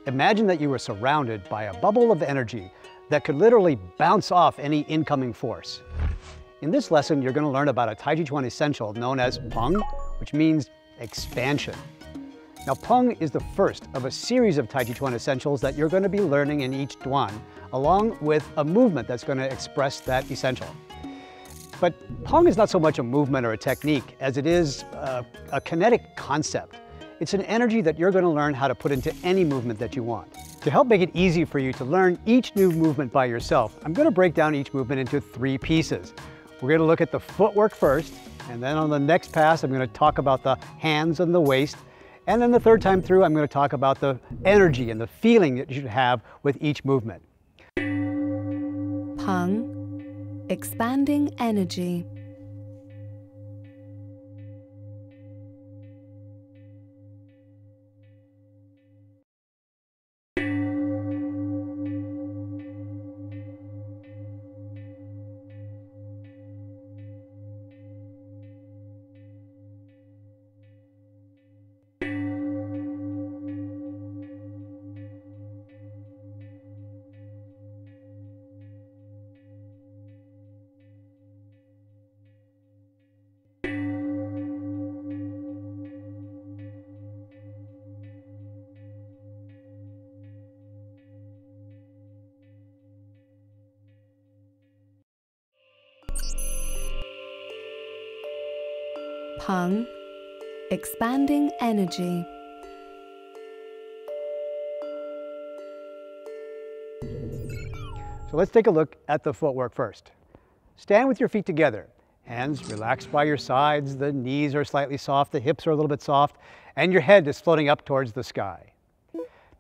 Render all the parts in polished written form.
Imagine that you were surrounded by a bubble of energy that could literally bounce off any incoming force. In this lesson, you're going to learn about a Tai Chi Chuan essential known as Peng, which means expansion. Now, Peng is the first of a series of Tai Chi Chuan essentials that you're going to be learning in each Duan, along with a movement that's going to express that essential. But Peng is not so much a movement or a technique as it is a kinetic concept. It's an energy that you're going to learn how to put into any movement that you want. To help make it easy for you to learn each new movement by yourself, I'm going to break down each movement into 3 pieces. We're going to look at the footwork first, and then on the next pass, I'm going to talk about the hands and the waist. And then the third time through, I'm going to talk about the energy and the feeling that you should have with each movement. Peng, expanding energy. Peng, expanding energy. So let's take a look at the footwork first. Stand with your feet together. Hands relaxed by your sides, the knees are slightly soft, the hips are a little bit soft, and your head is floating up towards the sky.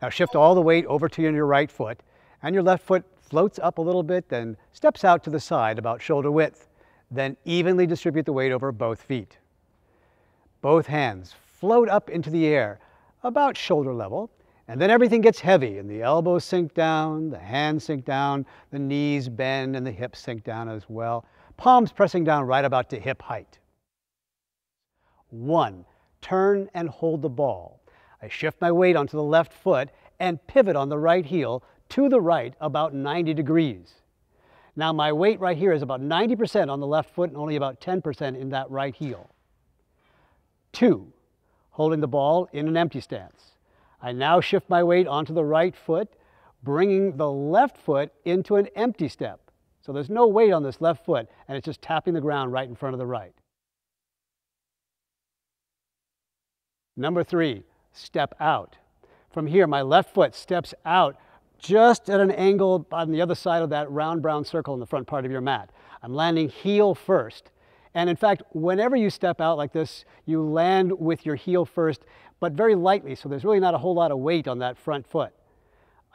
Now shift all the weight over to your right foot, and your left foot floats up a little bit, then steps out to the side about shoulder width. Then evenly distribute the weight over both feet. Both hands float up into the air, about shoulder level, and then everything gets heavy and the elbows sink down, the hands sink down, the knees bend and the hips sink down as well. Palms pressing down right about to hip height. 1, turn and hold the ball. I shift my weight onto the left foot and pivot on the right heel to the right about 90 degrees. Now my weight right here is about 90% on the left foot and only about 10% in that right heel. 2, holding the ball in an empty stance. I now shift my weight onto the right foot, bringing the left foot into an empty step. So there's no weight on this left foot, and it's just tapping the ground right in front of the right. Number 3, step out. From here, my left foot steps out just at an angle on the other side of that round brown circle in the front part of your mat. I'm landing heel first. And in fact, whenever you step out like this, you land with your heel first, but very lightly, so there's really not a whole lot of weight on that front foot.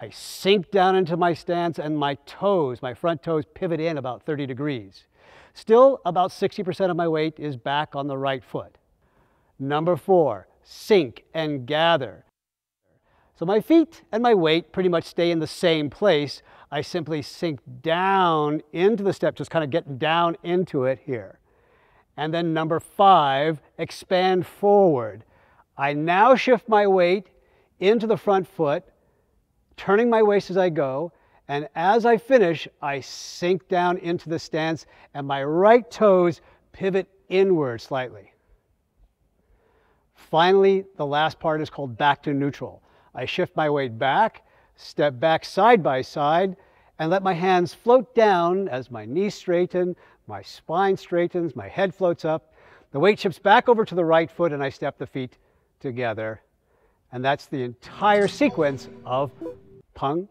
I sink down into my stance and my toes, my front toes, pivot in about 30 degrees. Still, about 60% of my weight is back on the right foot. Number 4, sink and gather. So my feet and my weight pretty much stay in the same place. I simply sink down into the step, just kind of getting down into it here. And then number 5, expand forward. I now shift my weight into the front foot, turning my waist as I go, and as I finish, I sink down into the stance and my right toes pivot inward slightly. Finally, the last part is called back to neutral. I shift my weight back, step back side by side, and let my hands float down as my knees straighten, my spine straightens, my head floats up. The weight shifts back over to the right foot and I step the feet together. And that's the entire sequence of Peng.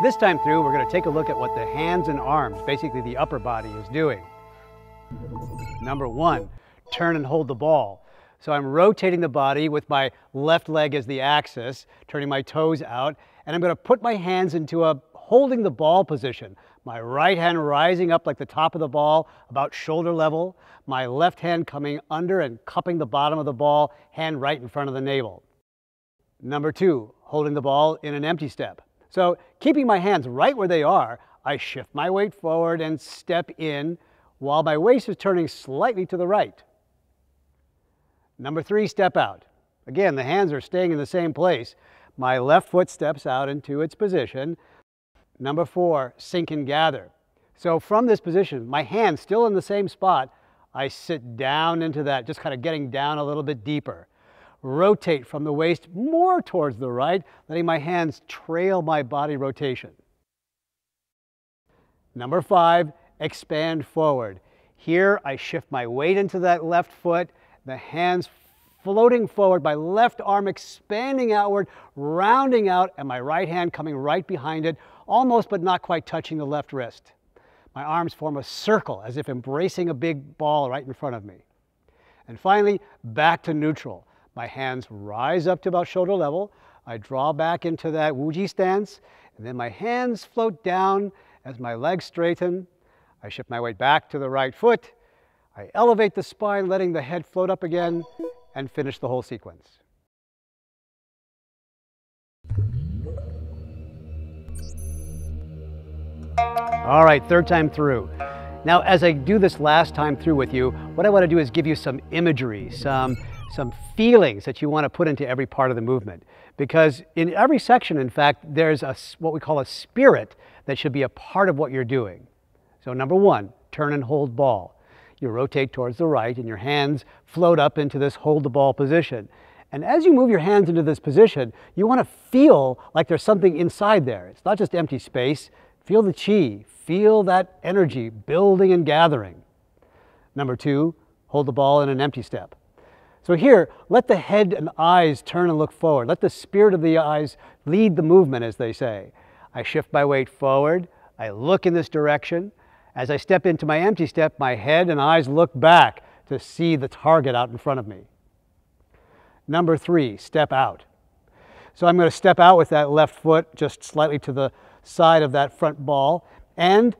This time through, we're going to take a look at what the hands and arms, basically the upper body, is doing. Number 1, turn and hold the ball. So I'm rotating the body with my left leg as the axis, turning my toes out, and I'm going to put my hands into a holding the ball position. My right hand rising up like the top of the ball, about shoulder level. My left hand coming under and cupping the bottom of the ball, hand right in front of the navel. Number 2, holding the ball in an empty step. So keeping my hands right where they are, I shift my weight forward and step in while my waist is turning slightly to the right. Number 3, step out. Again, the hands are staying in the same place. My left foot steps out into its position. Number 4, sink and gather. So from this position, my hands still in the same spot, I sit down into that, just kind of getting down a little bit deeper. Rotate from the waist more towards the right, letting my hands trail my body rotation. Number 5, expand forward. Here I shift my weight into that left foot, the hands floating forward, my left arm expanding outward, rounding out, and my right hand coming right behind it, almost but not quite touching the left wrist. My arms form a circle as if embracing a big ball right in front of me. And finally, back to neutral. My hands rise up to about shoulder level. I draw back into that Wushu stance, and then my hands float down as my legs straighten. I shift my weight back to the right foot. I elevate the spine, letting the head float up again, and finish the whole sequence. All right, third time through. Now, as I do this last time through with you, what I want to do is give you some imagery, some feelings that you want to put into every part of the movement. Because in every section, in fact, there's what we call a spirit that should be a part of what you're doing. So number 1, turn and hold ball. You rotate towards the right and your hands float up into this hold the ball position. And as you move your hands into this position, you want to feel like there's something inside there. It's not just empty space. Feel the chi, feel that energy building and gathering. Number 2, hold the ball in an empty step. So here, let the head and eyes turn and look forward. Let the spirit of the eyes lead the movement, as they say. I shift my weight forward. I look in this direction. As I step into my empty step, my head and eyes look back to see the target out in front of me. Number 3, step out. So I'm going to step out with that left foot just slightly to the side of that front ball. And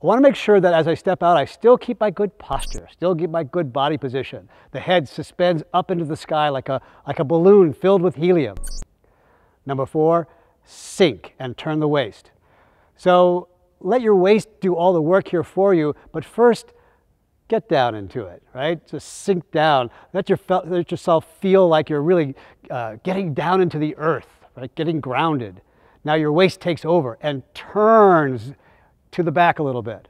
I want to make sure that as I step out, I still keep my good posture, still keep my good body position. The head suspends up into the sky like a balloon filled with helium. Number 4, sink and turn the waist. So let your waist do all the work here for you, but first get down into it, right? Just sink down. Let yourself feel like you're really getting down into the earth, right? Getting grounded. Now your waist takes over and turns to the back a little bit,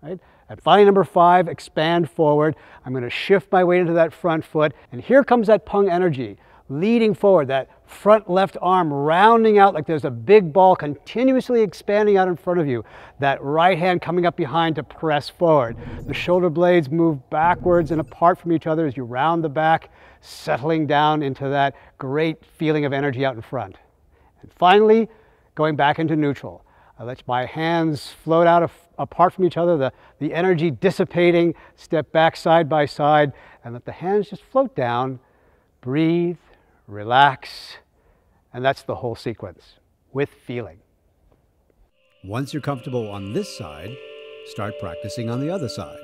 right? And finally, number 5, expand forward. I'm going to shift my weight into that front foot, and here comes that pung energy, leading forward, that front left arm rounding out like there's a big ball continuously expanding out in front of you. That right hand coming up behind to press forward. The shoulder blades move backwards and apart from each other as you round the back, settling down into that great feeling of energy out in front. And finally, going back into neutral. I let my hands float out apart from each other, the energy dissipating, step back side by side, and let the hands just float down, breathe, relax, and that's the whole sequence with feeling. Once you're comfortable on this side, start practicing on the other side.